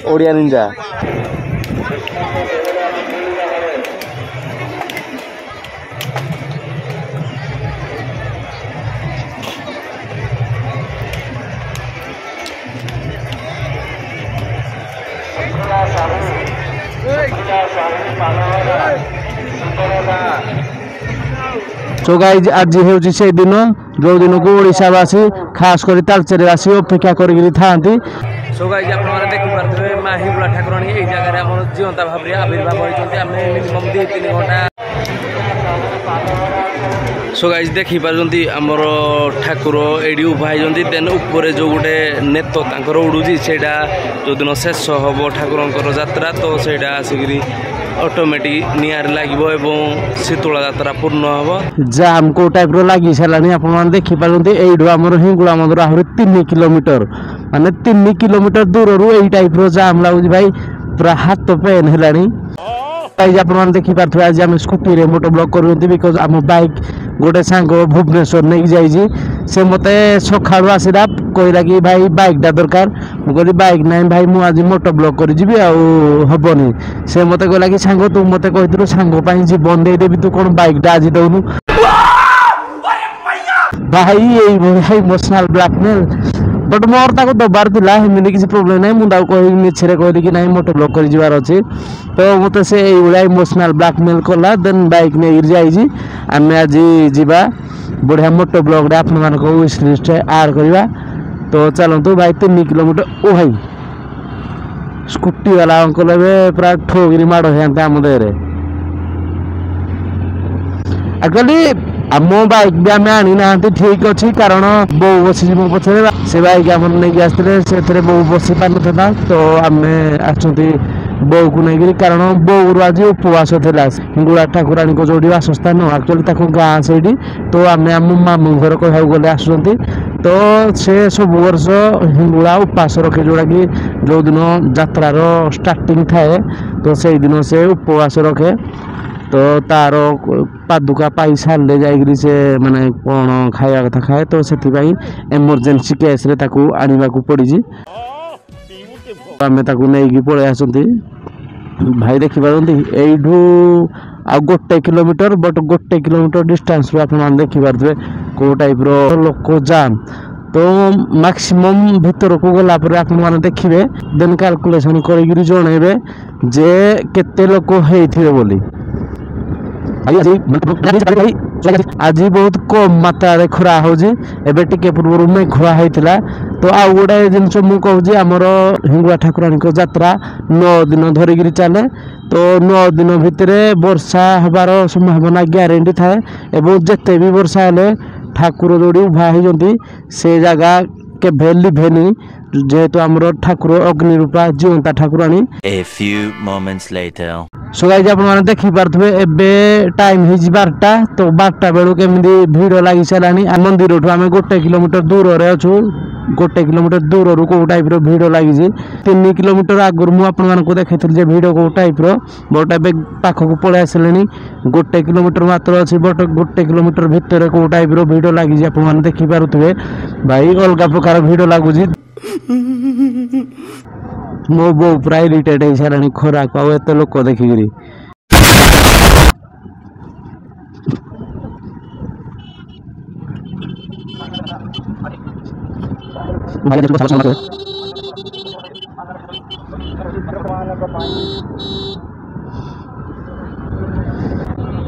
Odia Ninja so guys आज हूँ से दिन जो दिन को ओडावासी खास कर तालचेरवासी अपेक्षा करी था। सो गाइज आप देखिपे माँ हिंगुला ठाकुराणी यही जगह जीवंता भाव में आविर्भाव होती मिनिमम 2-3 घंटा। सो गाइज देखिपार आमर ठाकुर ये उभा होती देन उपर जो गोटे नेत उड़ूसी से जो दिन शेष हम ठाकुर यात्रा तो सहीटा आसिक ऑटोमेटिक निआर लगे शीतला यात्रा पूर्ण हम जाम को टाइप लगी सारे आप देखिपार यू हिंगुला मंदिर आहरी 3 किलोमीटर माने 3 किलोमीटर दूर रू टाइप जाम लगुच भाई पूरा हाथ पेन है। आप देखिपे आज आम स्कूटी रे मोटो ब्लॉक कर बिकज आम बाइक गोटे सांग भुवनेश्वर नहीं जाइए से मत सका आसला कहला कि भाई बाइकटा दरकार मुझे बाइक ना भाई मुझे आज मोटो ब्लॉक कर हेनी से मत कहला कि सांग तू मत कही सांग जीवन देदेवी तू कौन बाइकटा आज दौनु भाई यही इमोशनल ब्लैकमेल बट मोर ताको दबार थिला हेमिनी किसी प्रॉब्लम नहीं मुंडा कहि मिछरे कहली कि नहीं मोटो ब्लॉक कर जिवार अछि तो मते से एई उडा इमोशनल ब्लैकमेल कला देन बाइक ने गिर जाई जी आमे आज जीवा बढ़िया मोटो ब्लॉक रे आपन मान को विश लिस्ट ऐड करबा तो चलंतु भाई 3 किलोमीटर ओ भाई स्कूटी वाला अंकल बे पूरा ठोगरी माडो हेंता हम देरे एक्चुअली मो बाइक भी आम आनी ना ठीक अच्छी कारण बो बसी मो पछे से बाइक आम नहीं आसते से बो बसी पार ना तो आम बो को नहीं कारण बो आज उपवास था हिंगुला ठाकुराणी को जो वासस्थान एक्चुअली गाँ से तो आम आम मामू घर कह गले आसुँच तो से सब वर्ष हिंगुला उपवास रखे जोड़ा कि जो दिन यात्रार स्टार्टिंग थाए तो से दिन से उपवास रखे तो तार पादुका पाई सारे जाइए से माने कौन खाया कथा खाए तो से एमरजेंसी केस रे ताकू आनिबा को पड़ी आमे ताकू नहीं पड़े आसती भाई देखिपारती यू आ 1 किलोमीटर बट 1 किलोमीटर डिस्टेंस आप देखिपे कौ टाइप लोक जाम तो मैक्सिमम भीतर को गला आप देखिए देन कैलकुलेशन कर जनइबे जे केते लोक होइथिबे बोली आज बहुत कम मात्रा खरा होबे टे पूर्व में खरा होता तो आउ गोटे जिनस मुझे आमर हिंगुला ठाकुराणी यात्रा 9 दिन धरिकी चले तो 9 दिन भितर वर्षा हबार संभावना ग्यारंटी थाए एवं जिते भी वर्षा हेले ठाकुर जोड़ी उभा होती से जगह के लिभेनी जेहेतु आमर ठाकुर अग्निरूपा जीवंता ठाकुराणी। सो गाइस आप देखिपे एबे टाइम हो 12टा तो 12टा बेलू केमी भीड़ लगी सारानी मंदिर आम 1 किलोमीटर दूर अच्छु 1 किलोमीटर दूर कौ टाइप भीड़ लगी 3 किलोमीटर आगुरी मुझे देखी भीड़ कौ टाइप बट ए पाखक पलि आसले 1 किलोमीटर मात्र अच्छी बट 1 किलोमीटर भितर कौ टाइप भीड़ लगी आप देखिपे भाई अलग प्रकार भीड़ लगुच मो बो पूरा इरिटेट हो सारे खरा को एत लोक देखिकी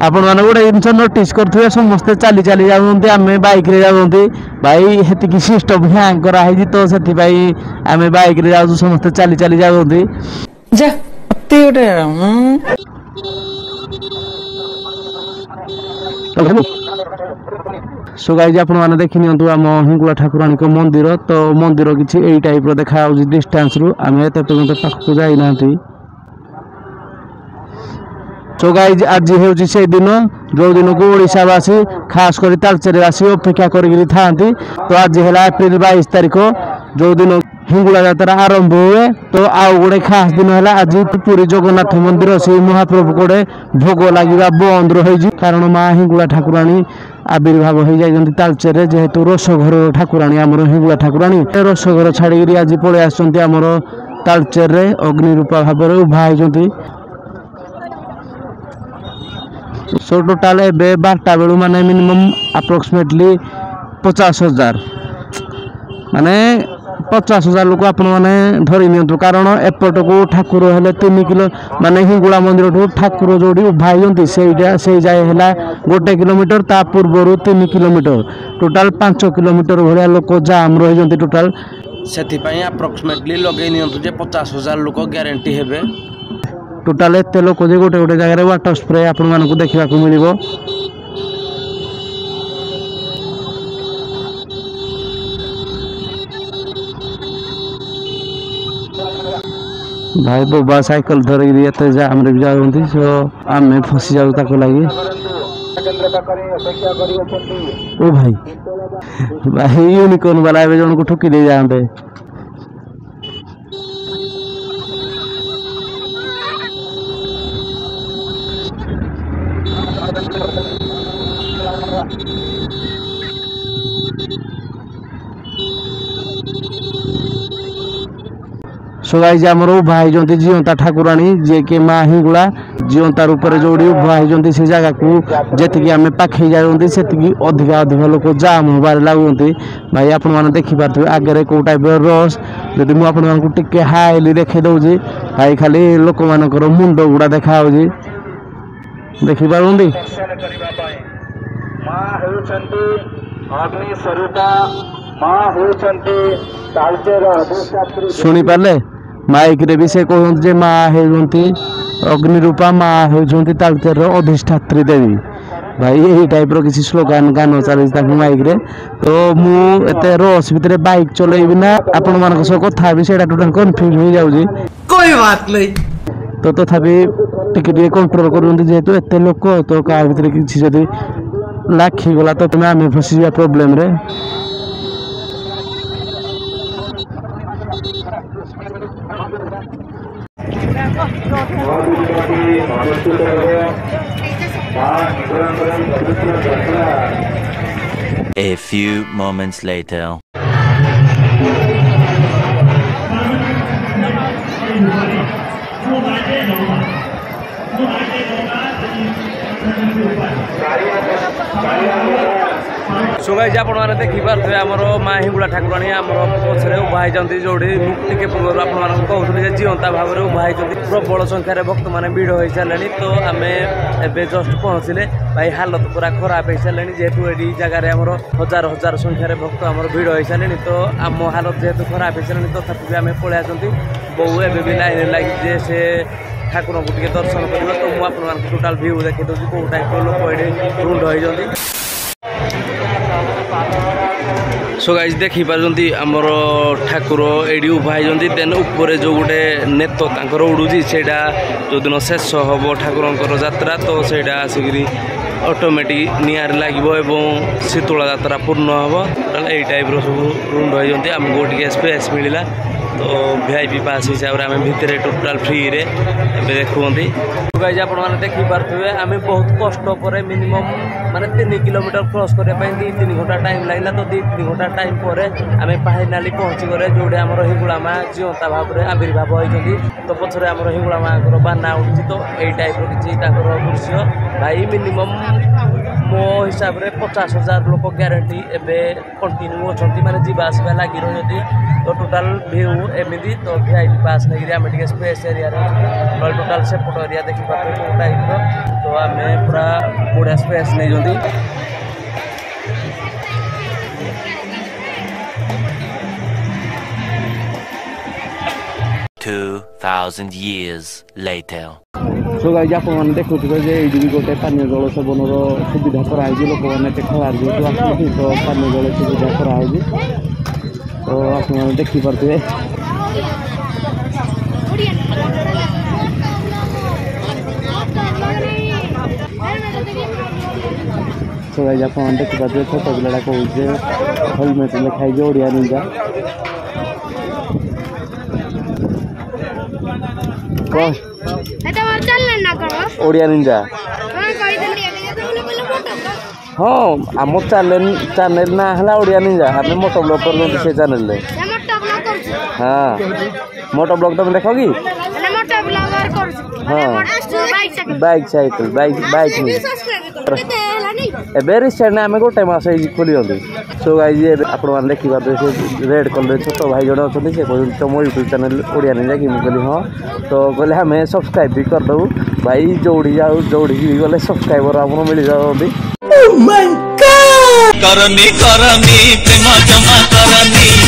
आपण मैंने गोटे जिन नोटिस करेंगे समस्ते चली चली जाते आम बाइक रे जाते भाई हेतिकी सिस्टम हैंग कराई तो से आम बाइक रे जाऊँ समस्ते चली चली जाते सो गाइस आप देखी नियंतु आम हिंगुला ठाकुराणी को मंदिर तो मंदिर किसी यही टाइप देखा डिस्टेंस रु आम एत पाखक जाइना। सो गाइस आज हूँ से दिन जो दिन को ओडावासी खास कर तालचेरवासी अपेक्षा करी था तो आज है एप्रिल 22 तारीख जो दिन हिंगुला यात्रा आरंभ हुए तो आउ गोटे खास दिन है आज पुरी जगन्नाथ मंदिर से महाप्रभु गोटे भोग लगे बंद रही कारण माँ हिंगुला ठाकुराणी आविर्भाव हो जाती तालचेर जेहेतु रसघर ठाकुराणी आमर हिंगुला ठाकुराणी रसघर छाड़ी आज पलि आमर तालचेर अग्नि रूपा भाव में उभा होती। सो टोटाल एबे 12टा बेलू माने मिनिमम अप्रोक्सीमेटली 50,000 माने 50,000 लोक आपण माने धरी नियंतु कारण एपट को ठाकुर हेले 3 किलो माने हिंगुला मंदिर ठू ठाकुर जोड़ी उभा होती से जाए है 1 किलोमीटर ता पूर्वर 3 किलोमीटर टोटाल 5 किलोमीटर भाया लोक जाम रही टोटाल से अप्रोक्सीमेटली लगे नियंतु जे 50,000 लोक ग्यारंटी हेबे टोटाल एत लोक जे गोटे गोटे जगह वाटर स्प्रे आपण मानकु देखा मिल भाई बोबा साइकिल धरिक जाम भी जाऊँगी सो आम फसी जाऊ लगी ओ भाई भाई यूनिकॉर्न वाला जन को ठुकी दे जाते सो गाइस आमर उभा होती जीवंता ठाकुराणी जे कि माँ हिंगुला जीवंता रूप में जोड़ी उभा होती से जगह को जी आम पाखे जाती से अधिका अधिक लोक जाम हबार लगुंट भाई आपण मैंने देखिपे आगे कौ टाइप रस जदि मुझे हाइली देखे दूसरी भाई खाली लोक मान मुंड गुड़ा देखा देखिपार शुणी पारे माइक रे भी से कहते माँ होती अग्नि रूपा माँ होती तालचेर अधिष्ठात्री देवी भाई यही टाइप किसी स्लोगान गान चली माइक रे तो मुझे रस भितर बाइक चलैबी ना आपण मान कथा भी टोटाल कन्फ्यूज हो जाऊँगी कोई बात नहीं तो तथापि टिके कंट्रोल कर जेहेतु एत लोक तो क्या भितर किसी जदि लाखी गला तो तुम्हें आम फसी जा प्रोब्लेम रे A few moments later. So guys आपण मैंने देखिपे आमर माँ हिंगुला ठाकुराणी आमर पछरे उभा होती जोड़ी टे पूर्व आपको कहते जीवंता भाव में उभा होती प्रबल संख्यार भक्त मैंने भिड़ हो सारे तो आम एवं जस्ट पहुँचले भाई हालत पूरा खराब हो सारे जेहेतु ये जगार हजार हजार संख्यार भक्त आम भिड़ हो सारे तो आम हालत जेहेतु खराब हो सारे तथापि आम पलि आसती बहु एवं भी लाइन लगी से ठाकुर को टे दर्शन करवा तो मुझे टोटाल भ्यू देखी दूसरी कौ टाइप लोक ये रुंड होती सो गाइस देखी पार्टी आमर ठाकुर एडी उभा होती देन ऊपर जो गोटे नेत उड़ूसी से जो दिन शेष हम ठाकुर यात्रा तो सहीटा आसिक ऑटोमेटिक निआर लगे शीतला यात्रा पूर्ण हम यही टाइप सब रुंड होती आमको टे स्पेस मिलला तो VIP पास हिसाब से आम भितर टोटाल फ्री रे देखुंती गाइस आप देखिपे आम बहुत कष्ट पर मिनिमम माने 3 किलोमीटर क्रॉस करने 2-3 घंटा टाइम लगला तो 2-3 घंटा टाइम पर आम फाइनाली पहुँची गले जोड़े आम हिंगुला माँ जीवंता भाव में आविर्भाव होती तो पछरे आम हिंगुला माँ बाना उठी तो यही टाइप किसी दृश्य भाई मिनिमम मो हिसाब से 50,000 लोक ग्यारंटी एवं कंटिन्यू अच्छा माने जीवा आसवा लगी रही तो टोटाल भ्यू एमती तो VIP पास नहीं आम स्पेस एरिया टोटाल सेपट एरिया देखिपे कौ टाइप तो आम पूरा बढ़िया स्पेस नहीं 2,000 years later. सो गाइस आप मैंने देखुवे जे ये गोटे पानी जल सेवन सुविधा कराई लोक मैंने खेलार जेहतु आसती तो पानी जल सुविधा कराई तो आप देखिपे सो गाइस आप देखिपे छोट पिलाटा कहूँ हेलमेट लिखाई ओडिया निंजा कौन এটা আমার চ্যানেল না করো ओडिया निंजा হ্যাঁ কই দিন দিয়ে তুমি বলে ফটো हाँ आम चैनल ना है ओडिया निंजा हमें मोटो ब्लॉग कर से चैनल মোটা ব্লগ করছি हाँ मोटो ब्लॉग तुम देखो कि মানে মোটা ব্লগার করছি हाँ বাইক সাইকেল बाइक नहीं সাবস্ক্রাইব করো এতে হেলানি ଏବେ ରିସେଣ୍ଟ ଆମେ ଗୋଟେ ମାସ ହେଇଛି ଖୋଲିଛନ୍ତି ସୋ ଗାଇଜ ଏବେ ଆପଣମାନେ ଦେଖିପାରୁଥିବେ ସେ ରେଡ୍ କଲର୍ ଛୋଟ ଭାଇ ଜଣେ ଅଛନ୍ତି ସେ କହୁଛନ୍ତି ତମ ୟୁଟ୍ୟୁବ୍ ଚ୍ୟାନେଲ୍ ଓଡ଼ିଆ ନେଇ ଯାଇକି ମୁଁ କହିଲି ହଁ ତ କହିଲେ ଆମେ ସବସ୍କ୍ରାଇବ୍ ବି କରିଦେବୁ ଭାଇ ଯୋଉଠିକି ବି ଗଲେ ସବସ୍କ୍ରାଇବର ଆପଣ ମିଳିଯାଉଛନ୍ତି करनी करनी प्रेम जमा करनी